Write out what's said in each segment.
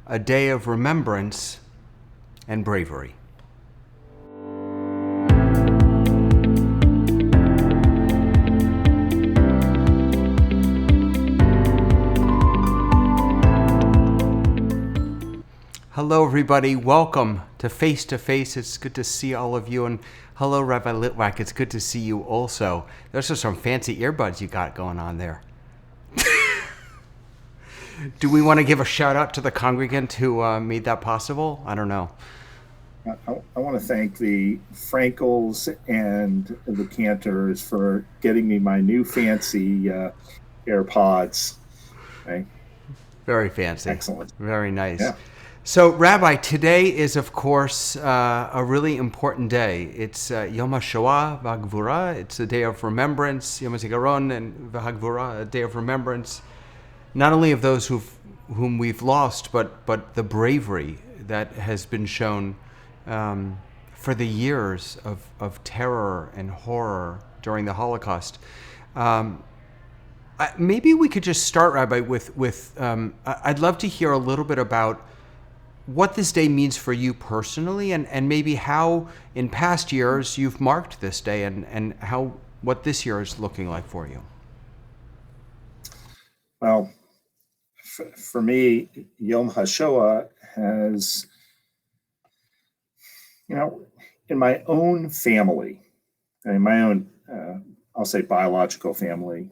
a day of remembrance and bravery. Hello, everybody. Welcome to Face to Face. It's good to see all of you. And hello, Rabbi Litwak. It's good to see you also. Those are some fancy earbuds you got going on there. Do we want to give a shout out to the congregant who made that possible? I don't know. I want to thank the Frankels and the Cantors for getting me my new fancy AirPods. Okay. Very fancy. Excellent. Very nice. Yeah. So, Rabbi, today is, of course, a really important day. It's Yom HaShoah v'Hagvura. It's a day of remembrance, Yom HaZikaron and v'Hagvura, a day of remembrance, not only of those whom we've lost, but the bravery that has been shown for the years of terror and horror during the Holocaust. Maybe we could just start, Rabbi, with I'd love to hear a little bit about what this day means for you personally, and maybe how in past years you've marked this day, and what this year is looking like for you. Well, for me, Yom HaShoah has, in my own family, in my own, I'll say biological family,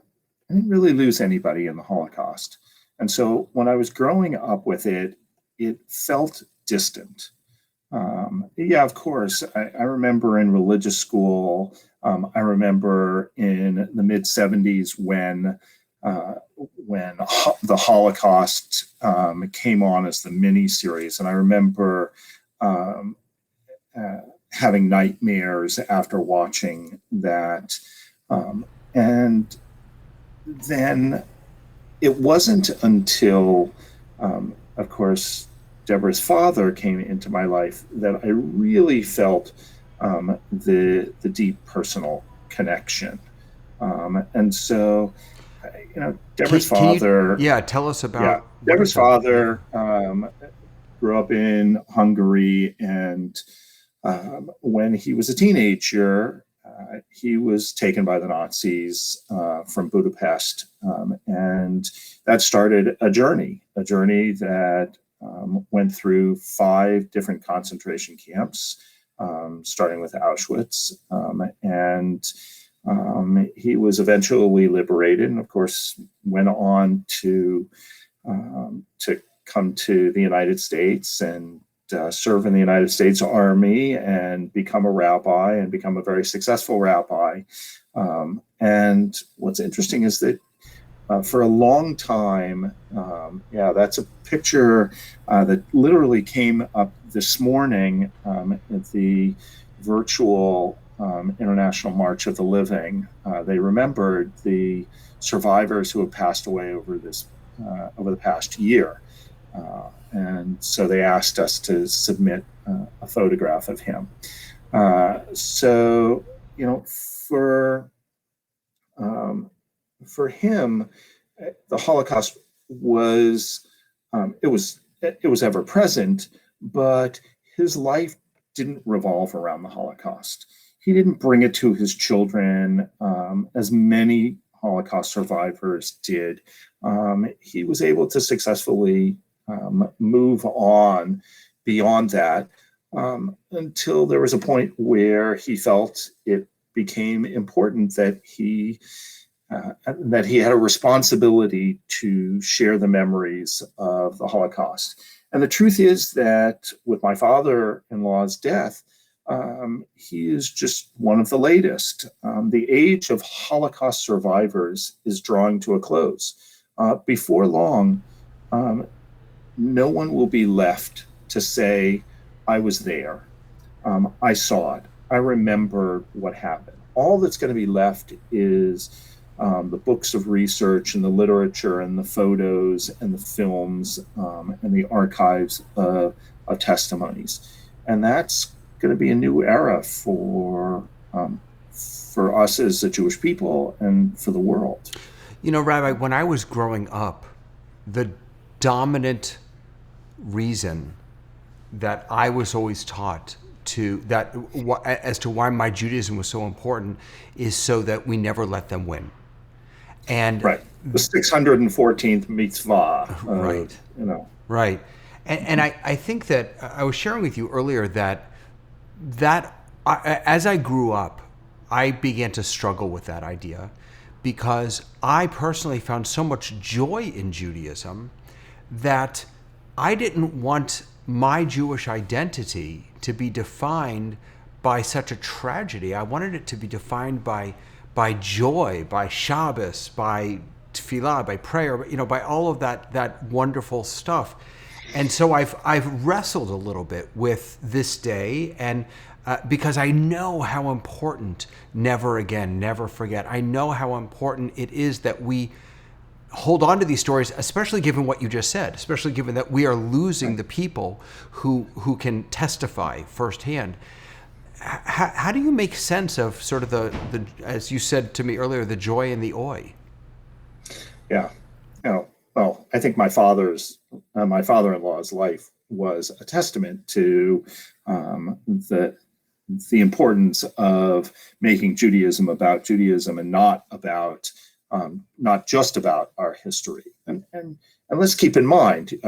I didn't really lose anybody in the Holocaust. And so when I was growing up with it, it felt distant. Yeah, of course. I remember in religious school, I remember in the mid 70s when the Holocaust came on as the mini series. And I remember having nightmares after watching that. And then it wasn't until, of course, Deborah's father came into my life that I really felt the deep personal connection. And so, Deborah's father. Tell us about. Yeah, Deborah's father grew up in Hungary, and when he was a teenager, he was taken by the Nazis from Budapest, and that started a journey that went through 5 different concentration camps, starting with Auschwitz, and he was eventually liberated, and of course went on to come to the United States and serve in the United States Army and become a rabbi and become a very successful rabbi. And what's interesting is that for a long time, that's a picture that literally came up this morning at the virtual International March of the Living. They remembered the survivors who have passed away over the past year. And so they asked us to submit a photograph of him. For him, the Holocaust was ever present, but his life didn't revolve around the Holocaust. He didn't bring it to his children as many Holocaust survivors did. He was able to successfully move on beyond that until there was a point where he felt it became important that he had a responsibility to share the memories of the Holocaust. And the truth is that with my father-in-law's death, he is just one of the latest. The age of Holocaust survivors is drawing to a close. Before long, no one will be left to say, I was there, I saw it, I remember what happened. All that's going to be left is the books of research and the literature and the photos and the films and the archives of testimonies. And that's going to be a new era for us as a Jewish people and for the world. Rabbi, when I was growing up, the dominant reason that I was always taught as to why my Judaism was so important is so that we never let them win. And right, the 614th mitzvah, right, right, and I think that I was sharing with you earlier that as I grew up, I began to struggle with that idea because I personally found so much joy in Judaism that I didn't want my Jewish identity to be defined by such a tragedy. I wanted it to be defined by joy, by Shabbos, by tefillah, by prayer, by all of that wonderful stuff. And so I've wrestled a little bit with this day, and because I know how important never again, never forget. I know how important it is that we hold on to these stories, especially given what you just said, especially given that we are losing the people who can testify firsthand. How do you make sense of sort of the as you said to me earlier, the joy and the oi? Yeah, well, I think my father-in-law's life was a testament to the importance of making Judaism about Judaism and not just about our history. And let's keep in mind,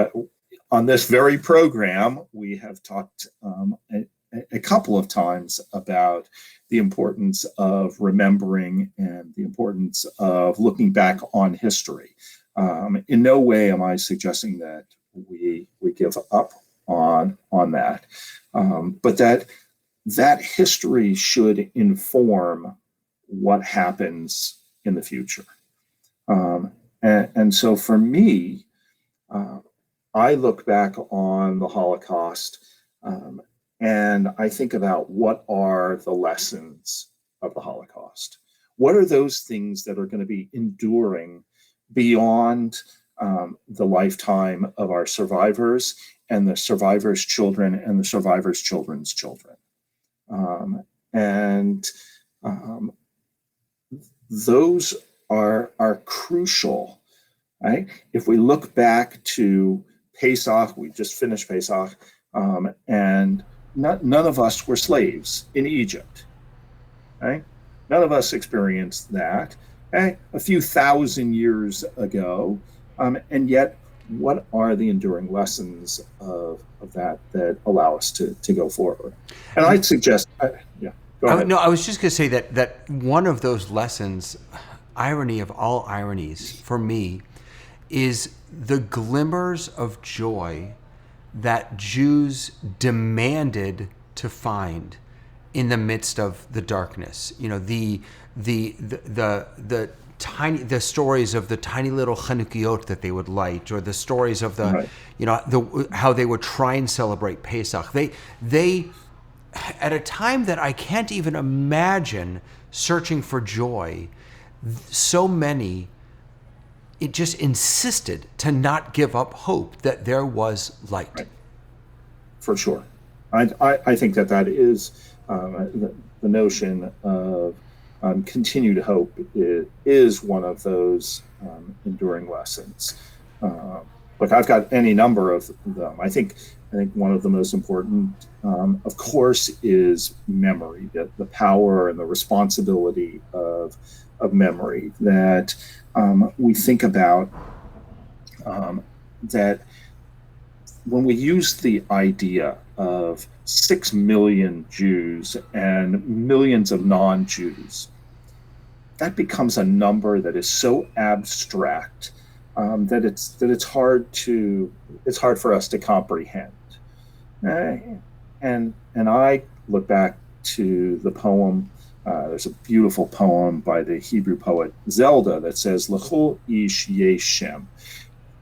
on this very program, we have talked a couple of times about the importance of remembering and the importance of looking back on history. In no way am I suggesting that we give up on that, but that history should inform what happens in the future. And so for me, I look back on the Holocaust and I think about what are the lessons of the Holocaust? What are those things that are going to be enduring beyond the lifetime of our survivors and the survivors' children and the survivors' children's children? Those are crucial, right? If we look back to Pesach, we just finished Pesach, and none of us were slaves in Egypt, right? None of us experienced that, okay? A few thousand years ago, and yet what are the enduring lessons of that allow us to go forward? And I'd suggest, go ahead. No, I was just going to say that one of those lessons, irony of all ironies for me, is the glimmers of joy that Jews demanded to find in the midst of the darkness. The stories of the tiny little Chanukiot that they would light, or the stories of how they would try and celebrate Pesach. They at a time that I can't even imagine searching for joy, so many, it just insisted to not give up hope that there was light. Right. For sure. I think that is the notion of continued hope is one of those enduring lessons. Look, I've got any number of them. I think one of the most important, of course, is memory, the power and the responsibility of memory, that we think about, that when we use the idea of 6 million Jews and millions of non-Jews, that becomes a number that is so abstract that it's hard for us to comprehend. And I look back to the poem. There's a beautiful poem by the Hebrew poet Zelda that says, "L'chol ish yesh shem."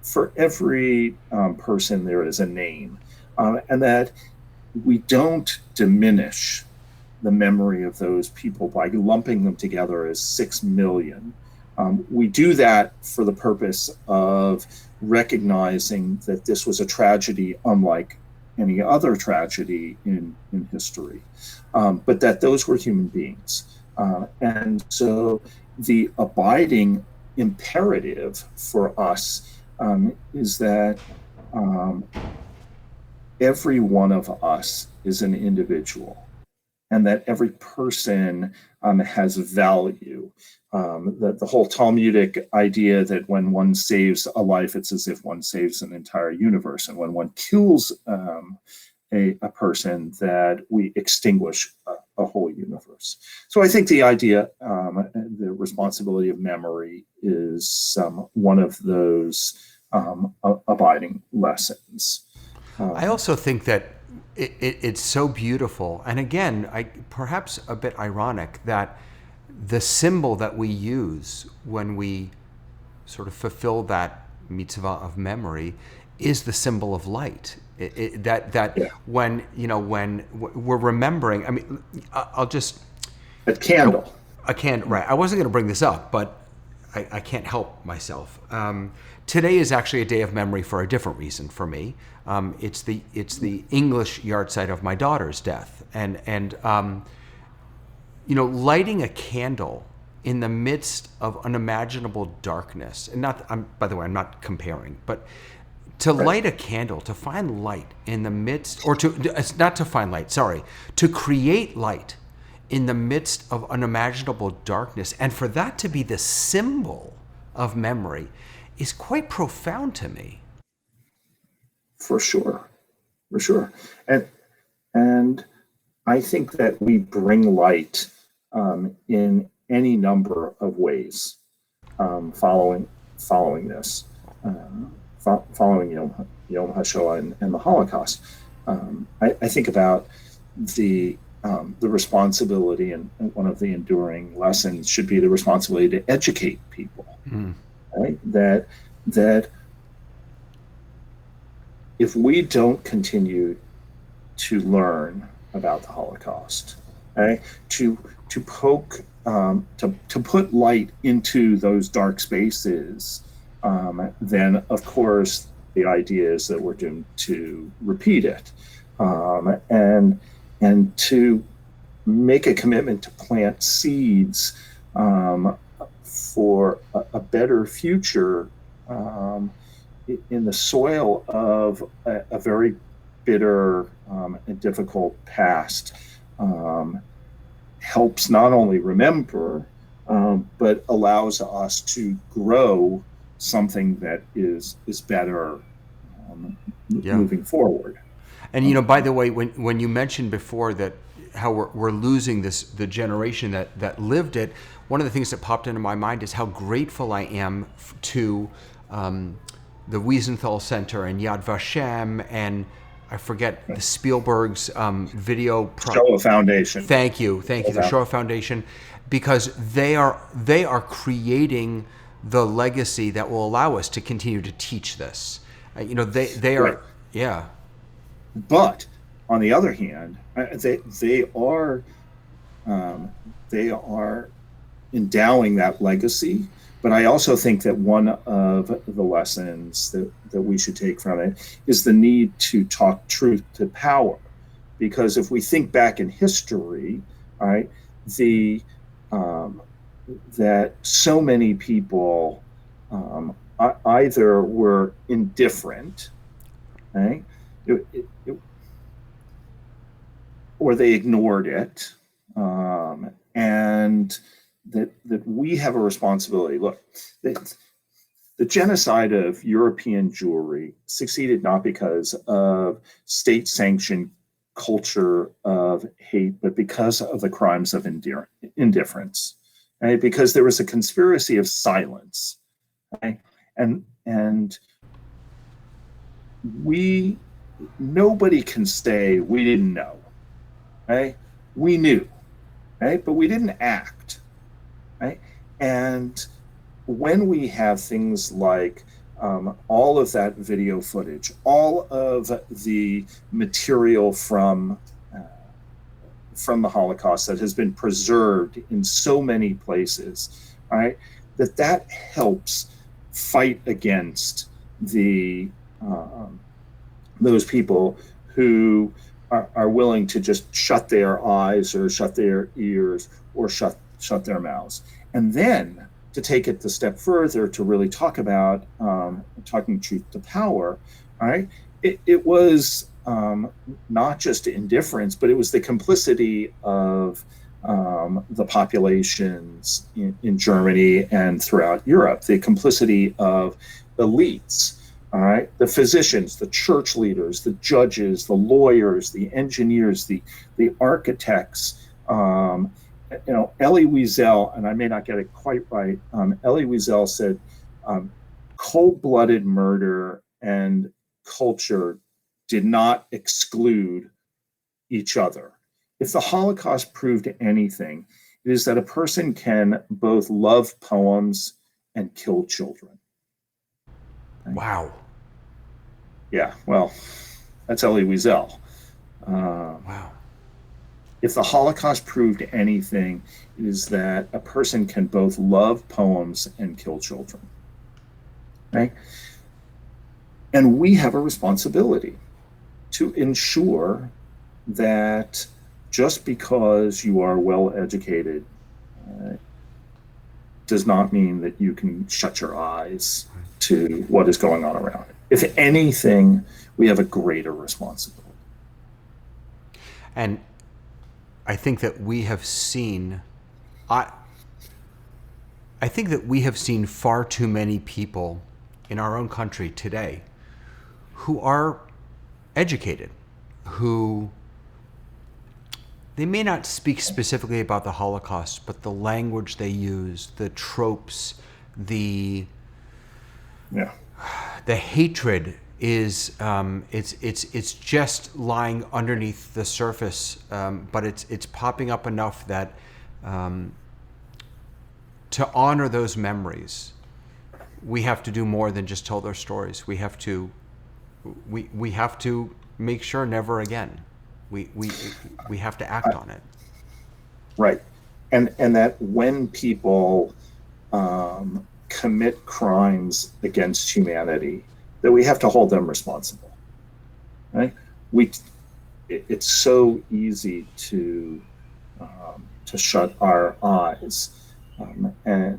For every person, there is a name, and that we don't diminish the memory of those people by lumping them together as 6 million. We do that for the purpose of recognizing that this was a tragedy unlike any other tragedy in history, but that those were human beings. And so the abiding imperative for us is that every one of us is an individual, and that every person has value. The whole Talmudic idea that when one saves a life, it's as if one saves an entire universe, and when one kills a person, that we extinguish a whole universe. So I think the idea, the responsibility of memory, is one of those abiding lessons. I also think that it's so beautiful, and again, perhaps a bit ironic, that the symbol that we use when we sort of fulfill that mitzvah of memory is the symbol of light. Yeah. When we're remembering, I mean, I'll just A candle. I can't. Right. I wasn't going to bring this up, but I can't help myself. Today is actually a day of memory for a different reason for me. It's the English yahrzeit of my daughter's death, and lighting a candle in the midst of unimaginable darkness, and by the way, I'm not comparing, but to light a candle, to find light in the midst, or not to find light, sorry, to create light in the midst of unimaginable darkness, and for that to be the symbol of memory is quite profound to me. For sure. And I think that we bring light in any number of ways, following this, following Yom HaShoah and the Holocaust. I think about the responsibility, and one of the enduring lessons should be the responsibility to educate people. Right? That if we don't continue to learn about the Holocaust, right, to poke, to put light into those dark spaces, then of course the idea is that we're doomed to repeat it, and to make a commitment to plant seeds for a better future in the soil of a very bitter and difficult past, helps not only remember, but allows us to grow something that is better moving forward. And by the way, when you mentioned before that how we're losing the generation that lived it, one of the things that popped into my mind is how grateful I am to the Wiesenthal Center and Yad Vashem, and I forget the Spielberg's video Shoah Foundation. Thank you, the Shoah Foundation, because they are creating the legacy that will allow us to continue to teach this. They are, yeah. But on the other hand, they are endowing that legacy. But I also think that one of the lessons that we should take from it is the need to talk truth to power. Because if we think back in history, right, that so many people either were indifferent, right, or they ignored it, and that we have a responsibility. Look, the genocide of European Jewry succeeded not because of state-sanctioned culture of hate, but because of the crimes of indifference, right? Because there was a conspiracy of silence, right? And nobody can say we didn't know, right? We knew, right? But we didn't act, right? And when we have things like all of that video footage, all of the material from the Holocaust that has been preserved in so many places, right, that helps fight against those people who are willing to just shut their eyes or shut their ears or shut their mouths. And then to take it a step further, to really talk about talking truth to power, all right? It was not just indifference, but it was the complicity of the populations in Germany and throughout Europe, the complicity of elites, all right, the physicians, the church leaders, the judges, the lawyers, the engineers, the architects. Elie Wiesel, and I may not get it quite right, Elie Wiesel said, cold-blooded murder and culture did not exclude each other. If the Holocaust proved anything, it is that a person can both love poems and kill children. Wow. Yeah, well, that's Elie Wiesel. Wow. If the Holocaust proved anything, it is that a person can both love poems and kill children. Right? And we have a responsibility to ensure that just because you are well educated does not mean that you can shut your eyes to what is going on around it. If anything, we have a greater responsibility. And I think that we have seen, I think that we have seen far too many people in our own country today who are educated, who they may not speak specifically about the Holocaust, but the language they use, the tropes, the hatred is it's just lying underneath the surface, but it's popping up enough that to honor those memories, we have to do more than just tell their stories. We have to make sure never again. We have to act on it. Right. And that when people commit crimes against humanity, that we have to hold them responsible. Right? It's so easy to shut our eyes. And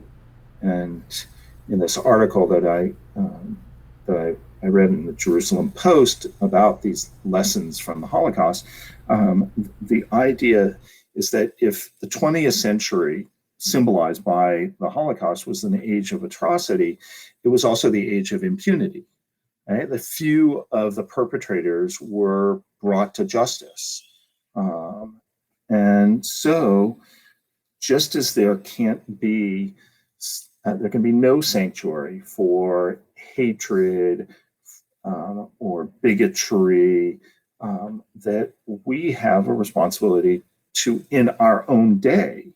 in this article that I read in the Jerusalem Post about these lessons from the Holocaust, the idea is that if the 20th century, symbolized by the Holocaust, was an age of atrocity, it was also the age of impunity. Right? The few of the perpetrators were brought to justice. And so, just as there can be no sanctuary for hatred or bigotry, that we have a responsibility to, in our own day,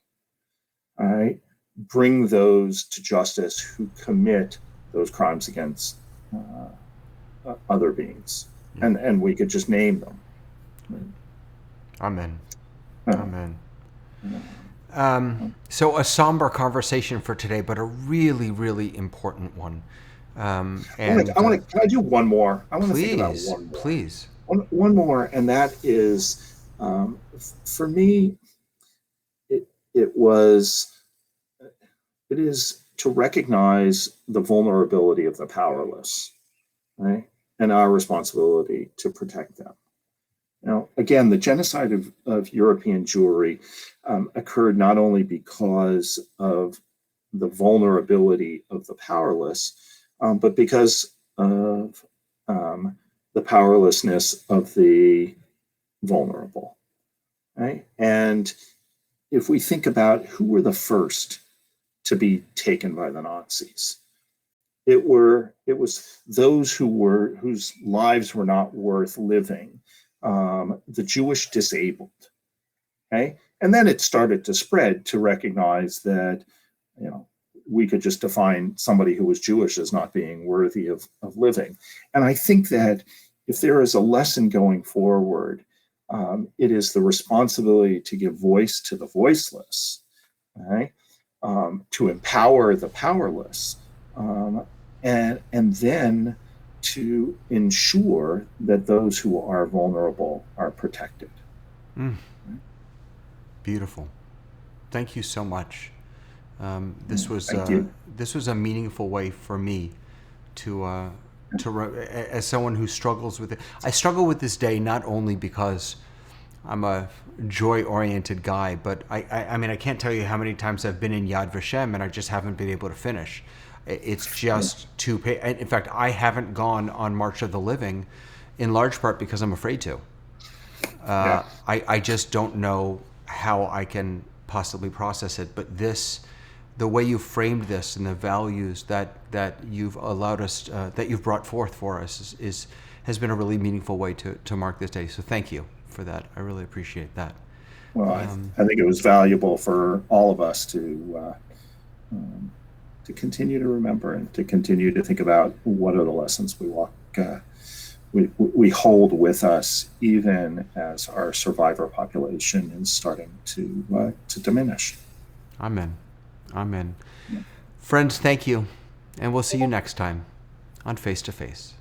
right, bring those to justice who commit those crimes against other beings. And we could just name them. Right? Amen. Amen. So a somber conversation for today, but a really, really important one. Can I do one more? I want to think about one more. Please. One more, and that is, for me, it is to recognize the vulnerability of the powerless, right, and our responsibility to protect them. Now, again, the genocide of European Jewry occurred not only because of the vulnerability of the powerless, but because of the powerlessness of the vulnerable, right? And if we think about who were the first to be taken by the Nazis, it was those whose lives were not worth living. The Jewish disabled, okay? And then it started to spread to recognize that, we could just define somebody who was Jewish as not being worthy of living. And I think that if there is a lesson going forward, it is the responsibility to give voice to the voiceless, right? To empower the powerless, and then to ensure that those who are vulnerable are protected. Beautiful. Thank you so much. This was a meaningful way for me to as someone who struggles with it. I struggle with this day not only because I'm a joy-oriented guy, but I mean, I can't tell you how many times I've been in Yad Vashem and I just haven't been able to finish. It's just too in fact, I haven't gone on March of the Living in large part because I'm afraid to. I just don't know how I can possibly process it. But the way you framed this and the values that you've allowed us, that you've brought forth for us has been a really meaningful way to mark this day. So thank you for that. I really appreciate that. Well, I think it was valuable for all of us to continue to remember and to continue to think about what are the lessons we hold with us, even as our survivor population is starting to diminish. Amen. Amen. Yeah. Friends, thank you. And we'll see you next time on Face to Face.